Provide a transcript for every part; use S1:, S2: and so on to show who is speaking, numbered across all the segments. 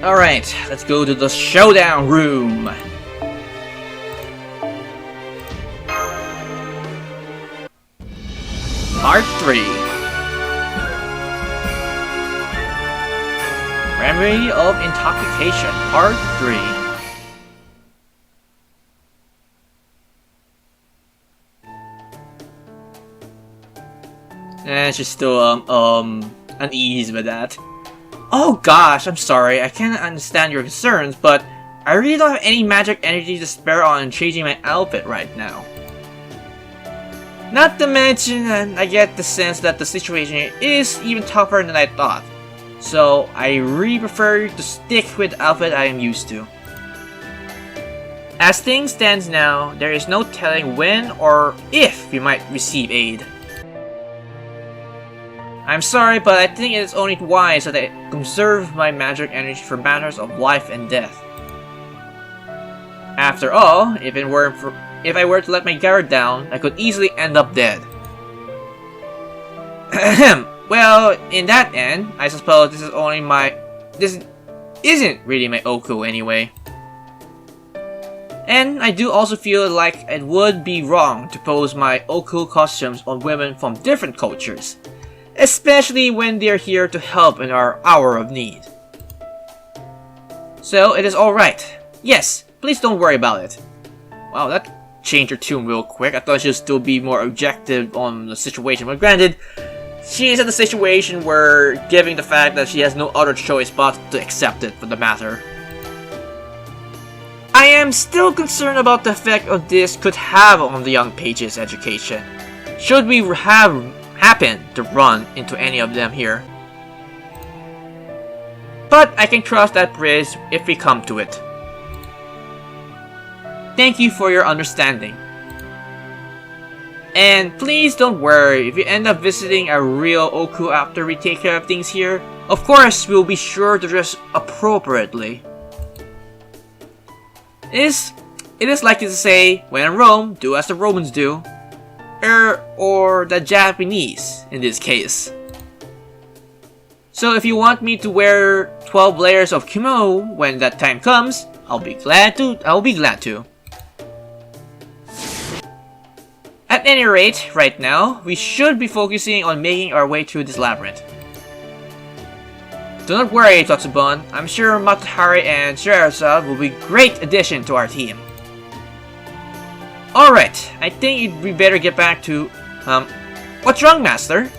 S1: Alright, let's go to the showdown room. Part 3. Remedy of Intoxication, Part 3. She's still, uneasy with that. Oh gosh, I'm sorry, I can't understand your concerns, but I really don't have any magic energy to spare on changing my outfit right now. Not to mention, I get the sense that the situation is even tougher than I thought. So, I really prefer to stick with the outfit I am used to. As things stand now, there is no telling when or if we might receive aid. I'm sorry, but I think it is only wise that I conserve my magic energy for matters of life and death. After all, if I were to let my guard down, I could easily end up dead. Well, in that end, I suppose this isn't really my Ooku anyway. And I do also feel like it would be wrong to pose my Ooku costumes on women from different cultures, especially when they're here to help in our hour of need. So it is alright. Yes, please don't worry about it. Wow, that changed her tune real quick. I thought she'd still be more objective on the situation, but granted, she is in a situation where, given the fact that she has no other choice but to accept it for the matter. I am still concerned about the effect of this could have on the young page's education, should we happen to run into any of them here. But I can cross that bridge if we come to it. Thank you for your understanding. And please don't worry, if you end up visiting a real Ooku after we take care of things here, of course we'll be sure to dress appropriately. It is likely to say, when in Rome, do as the Romans do. Or the Japanese, in this case. So if you want me to wear 12 layers of kimono when that time comes, I'll be glad to. At any rate, right now, we should be focusing on making our way through this labyrinth. Do not worry, Totsubon. I'm sure Matahari and Shirasa will be great addition to our team. Alright, I think we better get back to, what's wrong, Master?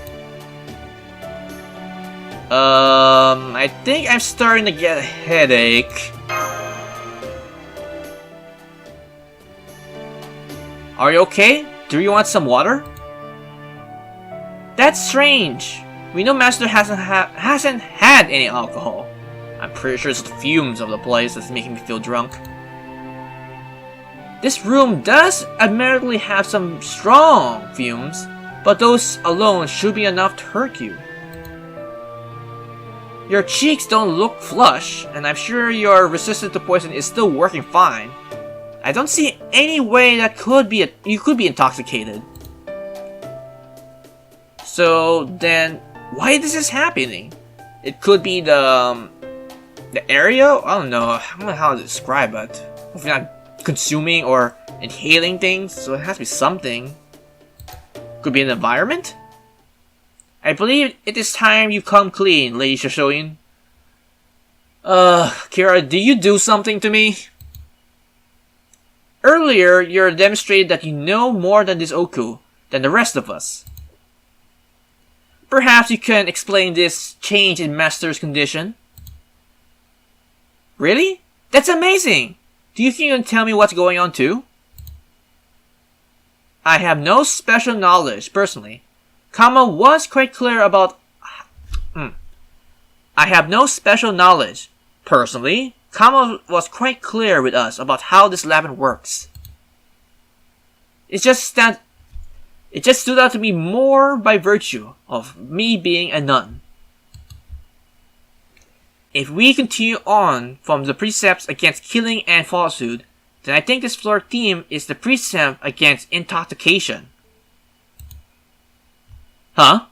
S1: I think I'm starting to get a headache. Are you okay? Do you want some water? That's strange. We know Master hasn't had any alcohol. I'm pretty sure it's the fumes of the place that's making me feel drunk. This room does admittedly have some strong fumes, but those alone should be enough to hurt you. Your cheeks don't look flush, and I'm sure your resistance to poison is still working fine. I don't see any way that you could be intoxicated. So then, why is this happening? It could be the area? I don't know how to describe it. If you're not consuming or inhaling things, so it has to be something. Could be an environment? I believe it is time you come clean, Lady Shoshoin. Kira, do you do something to me? Earlier, you demonstrated that you know more than this Ooku, than the rest of us. Perhaps you can explain this change in Master's condition? Really? That's amazing! Do you think you can tell me what's going on too? I have no special knowledge, personally. Kama was quite clear about... I have no special knowledge. Personally, Kama was quite clear with us about how this labyrinth works. It just stood out to me more by virtue of me being a nun. If we continue on from the precepts against killing and falsehood, then I think this floor theme is the precept against intoxication. Huh?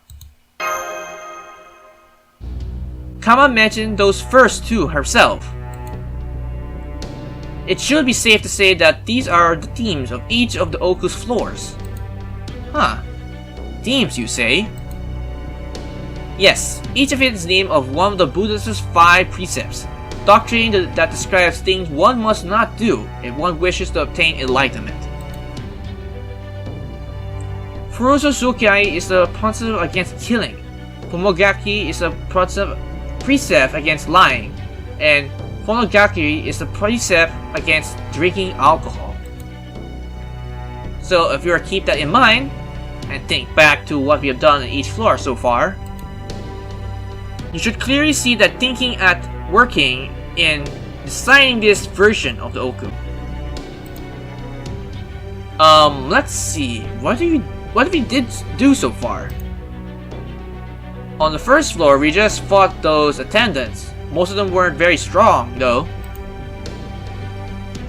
S1: Kama mentioned those first two herself. It should be safe to say that these are the themes of each of the Ooku's floors. Huh. Themes, you say? Yes, each of it is named of one of the Buddha's 5 precepts, doctrine that describes things one must not do if one wishes to obtain enlightenment. Furuso Sukai is the precept against killing, Pomogaki is the precept against lying, and Phonogaki is the precept against drinking alcohol. So if you were to keep that in mind, and think back to what we have done on each floor so far, you should clearly see that thinking at working in designing this version of the Ooku. Let's see, what have we did do so far? On the first floor, we just fought those attendants. Most of them weren't very strong, though.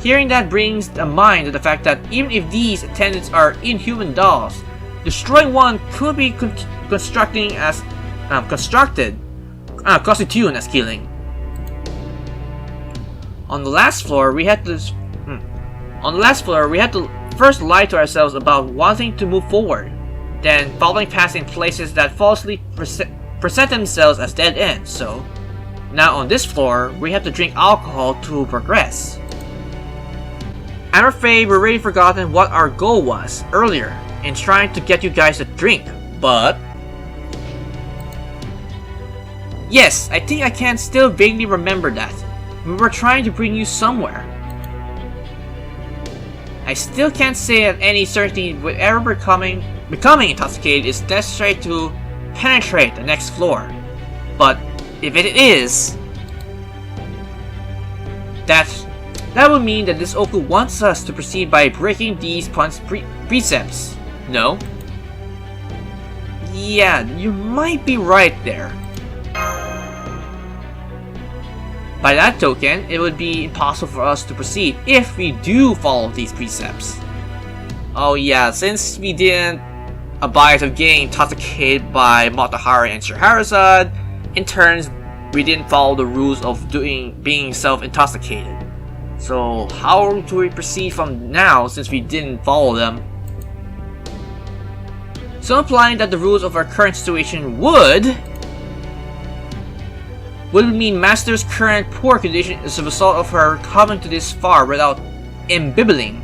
S1: Hearing that brings to mind the fact that even if these attendants are inhuman dolls, destroying one could be constituted as killing. On the last floor, we had to first lie to ourselves about wanting to move forward, then following passing places that falsely present themselves as dead ends. So now on this floor, we have to drink alcohol to progress. I'm afraid we've already forgotten what our goal was earlier in trying to get you guys to drink, but yes, I think I can still vaguely remember that. We were trying to bring you somewhere. I still can't say with any certainty whatever becoming intoxicated is necessary to penetrate the next floor. But if it is, that would mean that this Ooku wants us to proceed by breaking these precepts. No? Yeah, you might be right there. By that token, it would be impossible for us to proceed if we do follow these precepts. Oh yeah, since we didn't abide of getting intoxicated by Motahari and Scheherazade, in turn, we didn't follow the rules of being self-intoxicated. So how do we proceed from now since we didn't follow them? So implying that the rules of our current situation would mean Master's current poor condition is a result of her coming to this far without imbibing.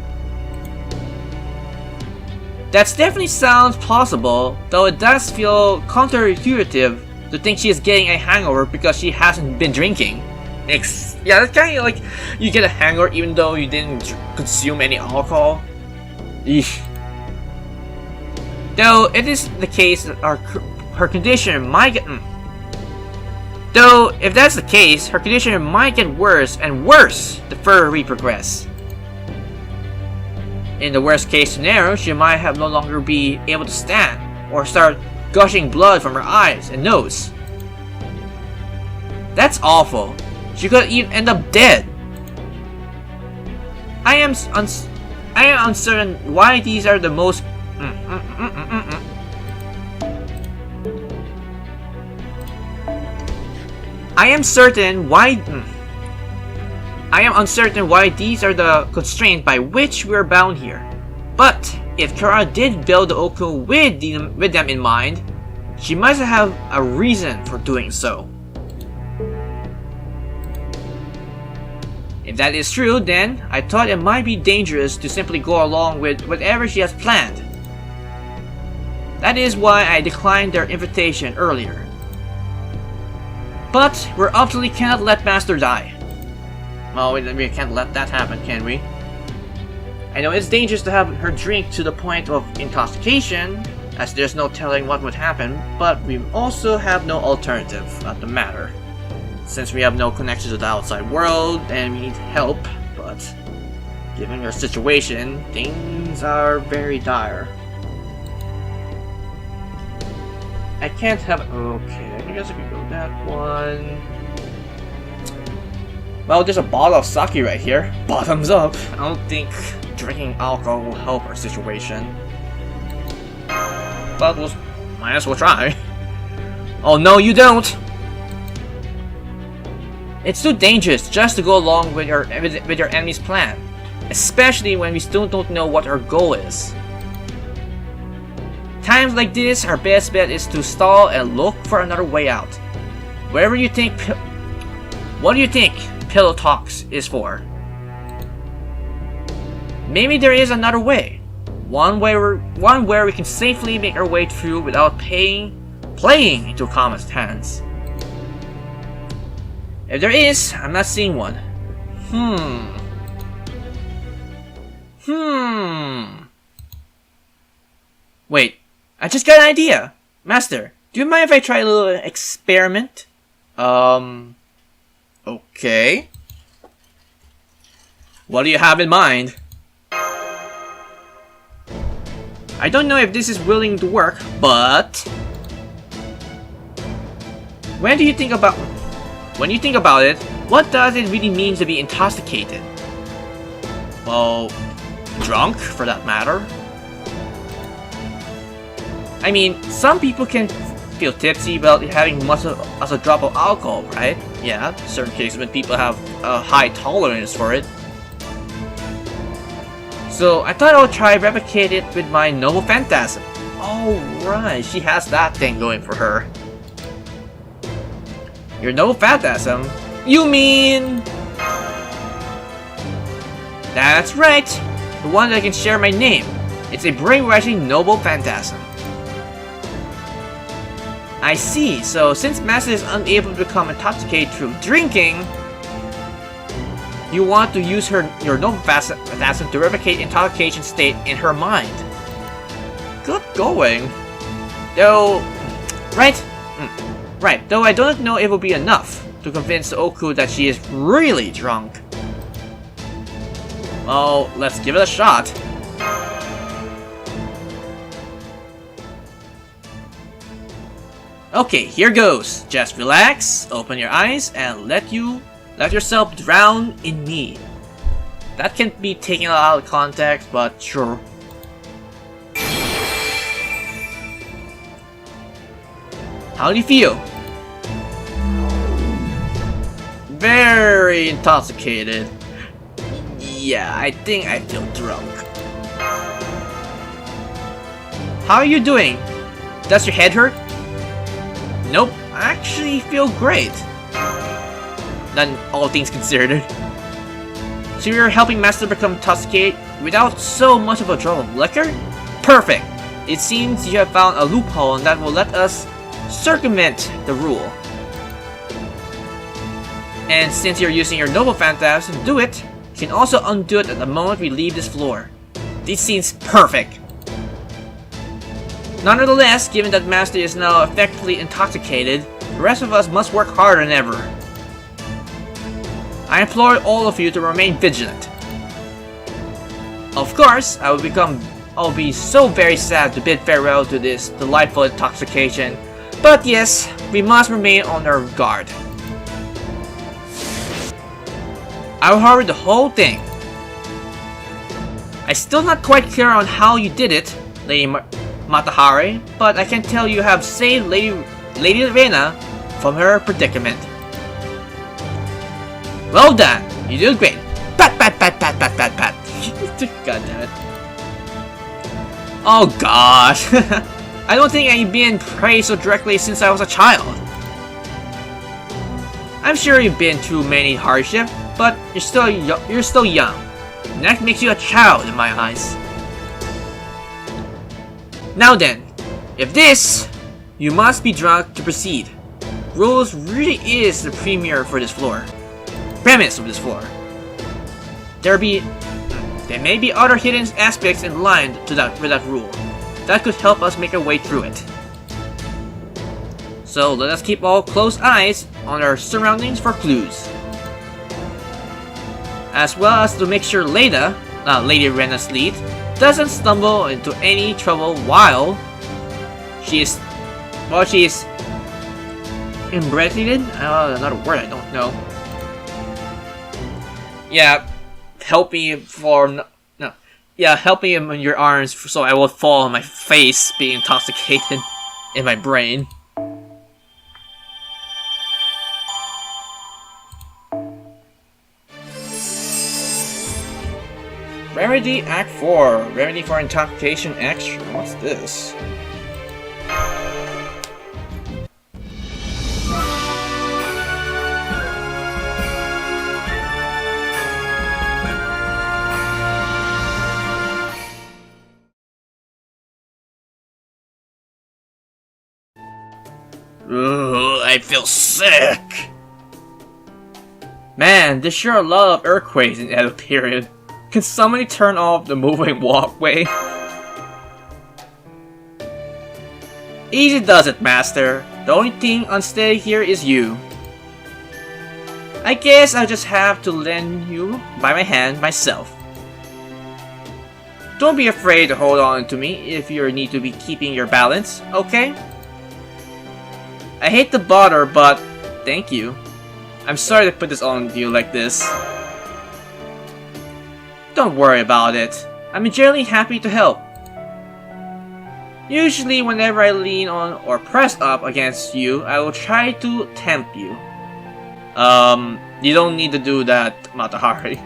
S1: That definitely sounds plausible, though it does feel counterintuitive to think she is getting a hangover because she hasn't been drinking. Yeah, that's kind of like you get a hangover even though you didn't consume any alcohol. Eesh. Though it is the case that her condition might get... Though, if that's the case, her condition might get worse and worse the further we progress. In the worst case scenario, she might have no longer be able to stand, or start gushing blood from her eyes and nose. That's awful. She could even end up dead. I am uncertain why these are the most... I am uncertain why these are the constraints by which we are bound here. But if Kara did build the Ooku with them in mind, she must have a reason for doing so. If that is true, then I thought it might be dangerous to simply go along with whatever she has planned. That is why I declined their invitation earlier. But we absolutely cannot let Master die. Well, we can't let that happen, can we? I know it's dangerous to have her drink to the point of intoxication, as there's no telling what would happen, but we also have no alternative at the matter. Since we have no connection to the outside world and we need help, but given her situation, things are very dire. I can't have... Okay, I guess I could go that one. Well, there's a bottle of sake right here. Bottoms up. I don't think drinking alcohol will help our situation. But might as well try. Oh no, you don't! It's too dangerous just to go along with your enemy's plan, especially when we still don't know what our goal is. Times like this, our best bet is to stall and look for another way out. What do you think Pillow Talks is for? Maybe there is another way. One where we can safely make our way through without playing into Kama's hands. If there is, I'm not seeing one. Wait, I just got an idea. Master, do you mind if I try a little experiment? Okay. What do you have in mind? I don't know if this is willing to work, but when you think about it, what does it really mean to be intoxicated? Well, drunk, for that matter. I mean, some people can feel tipsy without having much as a drop of alcohol, right? Yeah, certain cases when people have a high tolerance for it. So I thought I would try replicate it with my noble phantasm. Oh right, she has that thing going for her. Your noble phantasm? You mean... That's right! The one that can share my name. It's a brainwashing noble phantasm. I see, so since Master is unable to become intoxicated through drinking, you want to use your noble phantasm to replicate intoxication state in her mind. Good going. Though, right, though I don't know if it will be enough to convince Ooku that she is really drunk. Well, let's give it a shot. Okay, here goes. Just relax, open your eyes, and let yourself drown in me. That can be taken out of context, but sure. How do you feel? Very intoxicated. Yeah, I think I feel drunk. How are you doing? Does your head hurt? Nope, I actually feel great. Then, all things considered. So you're helping Master become intoxicated without so much of a drop of liquor? Perfect! It seems you have found a loophole that will let us circumvent the rule. And since you're using your noble phantasm to do it, you can also undo it at the moment we leave this floor. This seems perfect. Nonetheless, given that Master is now effectively intoxicated, the rest of us must work harder than ever. I implore all of you to remain vigilant. Of course, I'll be so very sad to bid farewell to this delightful intoxication, but yes, we must remain on our guard. I'll hurry the whole thing. I'm still not quite clear on how you did it, Lady Matahari, but I can tell you have saved Lady Rena from her predicament. Well done! You did great! Pat pat pat pat pat pat pat! God damn it. Oh gosh! I don't think I've been praised so directly since I was a child. I'm sure you've been through many hardships, but you're still young. And that makes you a child in my eyes. Now then, if this, you must be drunk to proceed. Rules really is the premise of this floor. There may be other hidden aspects in line with that rule that could help us make our way through it. So let us keep all close eyes on our surroundings for clues, as well as to make sure Lady Rena Sleet doesn't stumble into any trouble while she is inebriated. Another word I don't know. Yeah, help me help me in your arms so I will fall on my face, being intoxicated in my brain. Remedy Act 4. Remedy for intoxication extra. What's this? Ooh, I feel sick! Man, there's sure a lot of earthquakes in Edo period. Can somebody turn off the moving walkway? Easy does it, master. The only thing unsteady here is you. I guess I'll just have to lend you by my hand myself. Don't be afraid to hold on to me if you need to be keeping your balance, okay? I hate to bother, but thank you. I'm sorry to put this on you like this. Don't worry about it. I'm generally happy to help. Usually whenever I lean on or press up against you, I will try to tempt you. You don't need to do that, Matahari.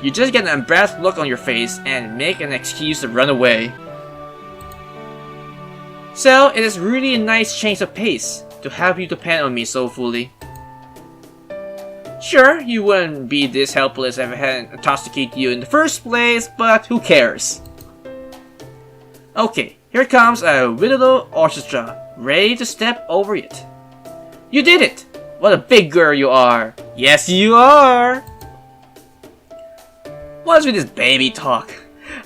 S1: You just get an embarrassed look on your face and make an excuse to run away. So, it is really a nice change of pace to have you depend on me so fully. Sure, you wouldn't be this helpless if I hadn't intoxicated you in the first place, but who cares? Okay, here comes a little orchestra, ready to step over it. You did it! What a big girl you are! Yes, you are! What's with this baby talk?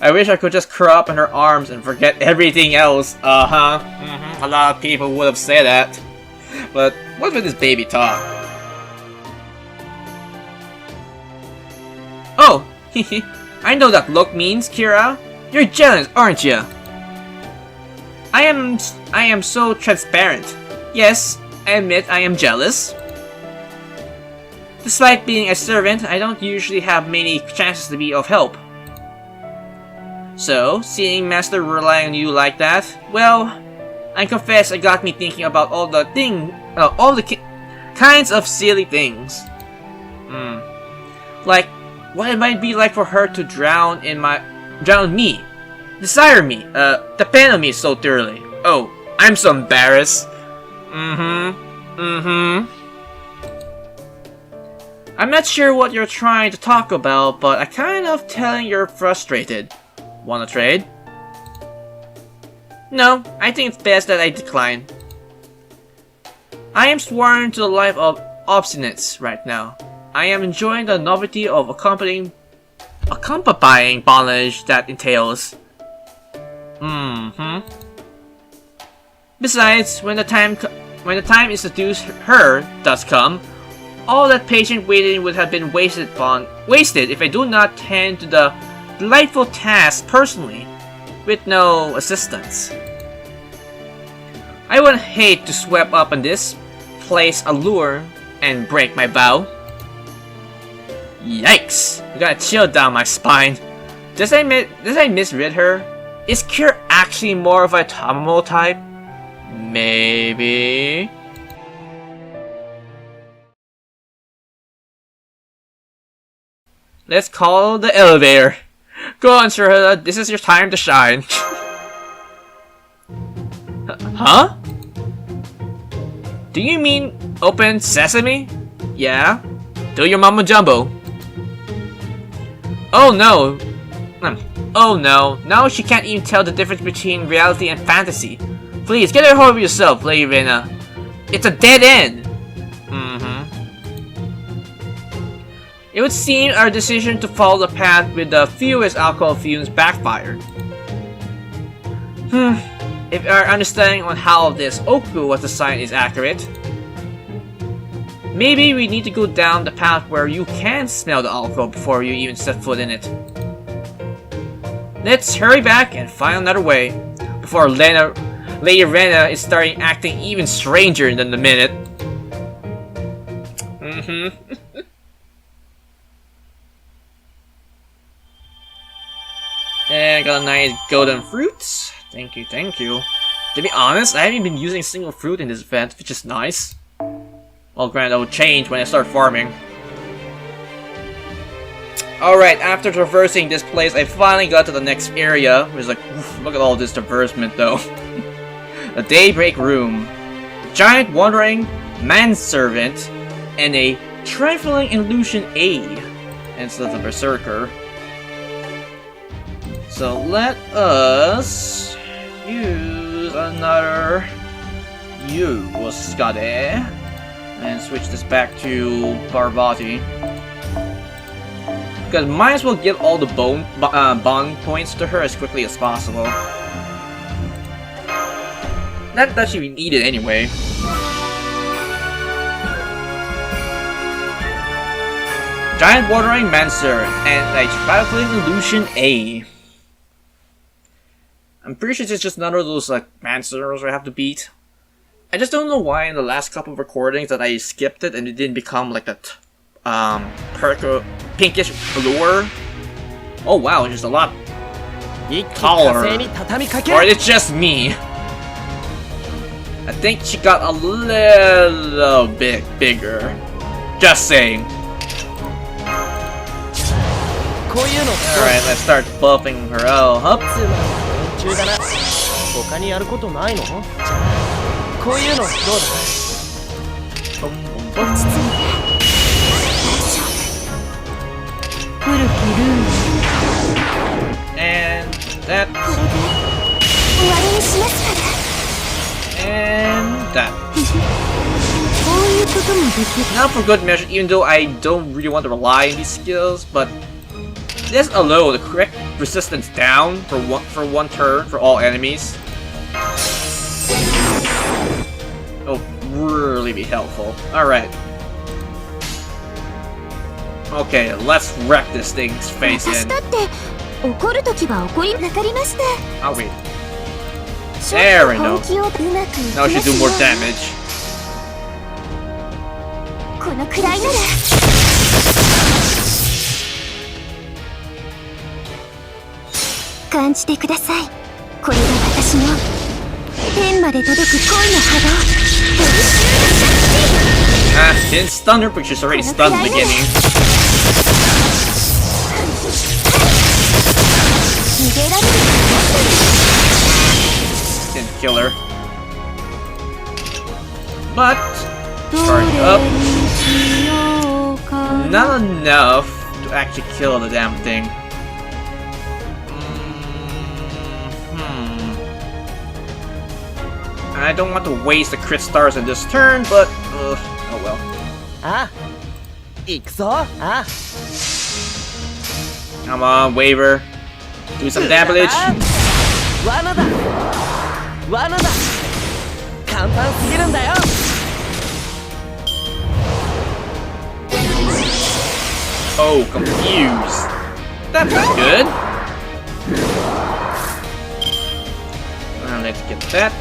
S1: I wish I could just curl up in her arms and forget everything else. A lot of people would have said that. But what's with this baby talk? Oh, I know that look means, Kira. You're jealous, aren't you? I am so transparent. Yes, I admit I am jealous. Despite being a servant, I don't usually have many chances to be of help. So, seeing Master rely on you like that, well, I confess it got me thinking about all the kinds of silly things. Like, what it might be like for her to drown me, desire me, depend on me so thoroughly. Oh, I'm so embarrassed. I'm not sure what you're trying to talk about, but I kind of telling you're frustrated. Wanna trade? No, I think it's best that I decline. I am sworn to the life of obstinance right now. I am enjoying the novelty of accompanying bondage that entails. Besides, when the time is to do her does come, all that patient waiting would have been wasted if I do not tend to the delightful task personally, with no assistance. I would hate to sweep up on this place allure and break my vow. Yikes! I got a chill down my spine. Does I misread her? Is Kira actually more of a Tamamo type? Maybe. Let's call the elevator. Go on, Shirada, this is your time to shine. Huh? Do you mean open sesame? Yeah? Do your mama jumbo. Oh no. Oh no, now she can't even tell the difference between reality and fantasy. Please, get a hold of yourself, Lady Rena. It's a dead end. It would seem our decision to follow the path with the fewest alcohol fumes backfired. If our understanding on how this Ooku was designed is accurate, maybe we need to go down the path where you can smell the alcohol before you even set foot in it. Let's hurry back and find another way, before Lady Rena is starting acting even stranger than the minute. And I got a nice golden fruit. Thank you, thank you. To be honest, I haven't been using a single fruit in this event, which is nice. Well, granted, that will change when I start farming. Alright, after traversing this place, I finally got to the next area. It was like, oof, look at all this traversement though. A daybreak room. A giant wandering manservant. And a trifling illusion aid. And so the berserker. So let us use another Yuskade and switch this back to Parvati. Because might as well give all the bond points to her as quickly as possible. Not that she needed anyway. Giant Watering Manservant and a Trifling Illusion A. I'm pretty sure it's just none of those like manservants I have to beat. I just don't know why in the last couple of recordings that I skipped it and it didn't become like that pinkish blur. Oh wow, just a lot taller. Or it's just me. I think she got a little bit bigger. Just saying. Alright, let's start buffing her up. And that. And that. Now for good measure, even though I don't really want to rely on these skills, but this alone, the correct resistance down for one turn for all enemies. Oh, really be helpful. Alright. Okay, let's wreck this thing's face in. Oh wait. There we go. Now she do more damage. Didn't stun her, but she's already stunned in the beginning. Didn't kill her. But charge up. Not enough to actually kill the damn thing. I don't want to waste the crit stars in this turn, but oh well. Come on, Waver. Do some damage. Oh, confused. That's good. Let's get that.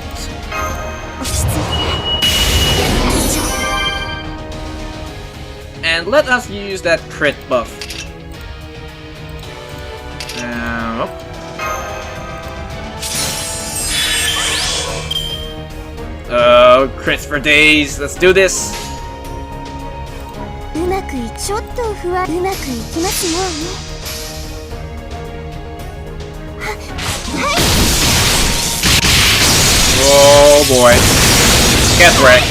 S1: And let us use that crit buff. Oh, crits for days. Let's do this. Oh boy. Get wrecked.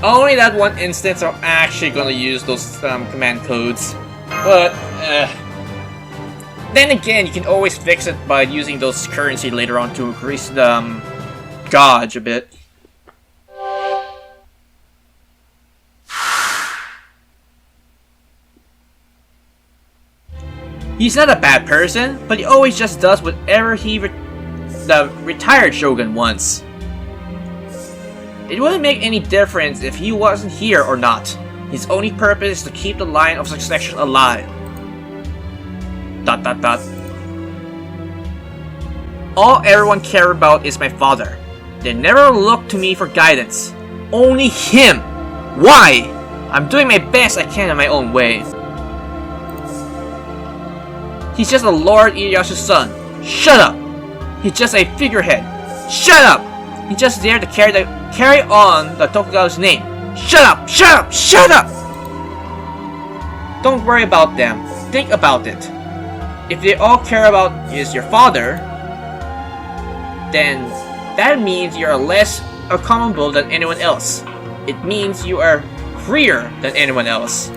S1: Only that one instance I'm actually gonna use those command codes. But, then again, you can always fix it by using those currency later on to increase the dodge a bit. He's not a bad person, but he always just does whatever the retired shogun wants. It wouldn't make any difference if he wasn't here or not. His only purpose is to keep the line of succession alive. ... All everyone cares about is my father. They never look to me for guidance. Only him! Why? I'm doing my best I can in my own way. He's just a Lord Iyashi's son. Shut up! He's just a figurehead. Shut up! He's just there to carry on the Tokugawa's name. Shut up! Shut up! Shut up! Don't worry about them. Think about it. If they all care about is your father, then that means you are less accountable than anyone else. It means you are freer than anyone else.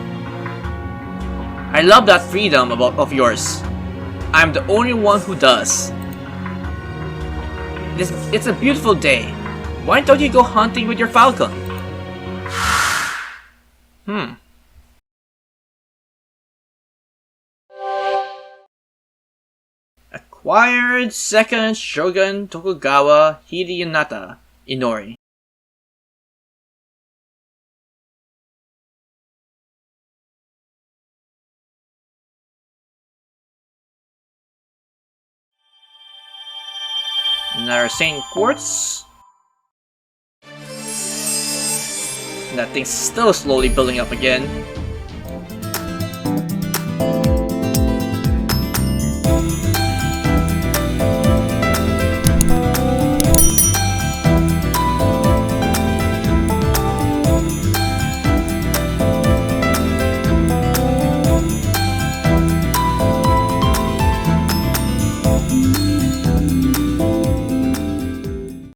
S1: I love that freedom of yours. I'm the only one who does. It's a beautiful day. Why don't you go hunting with your falcon? Acquired second Shogun Tokugawa Hideyanata Inori. Another Saint Quartz. That thing's still slowly building up again.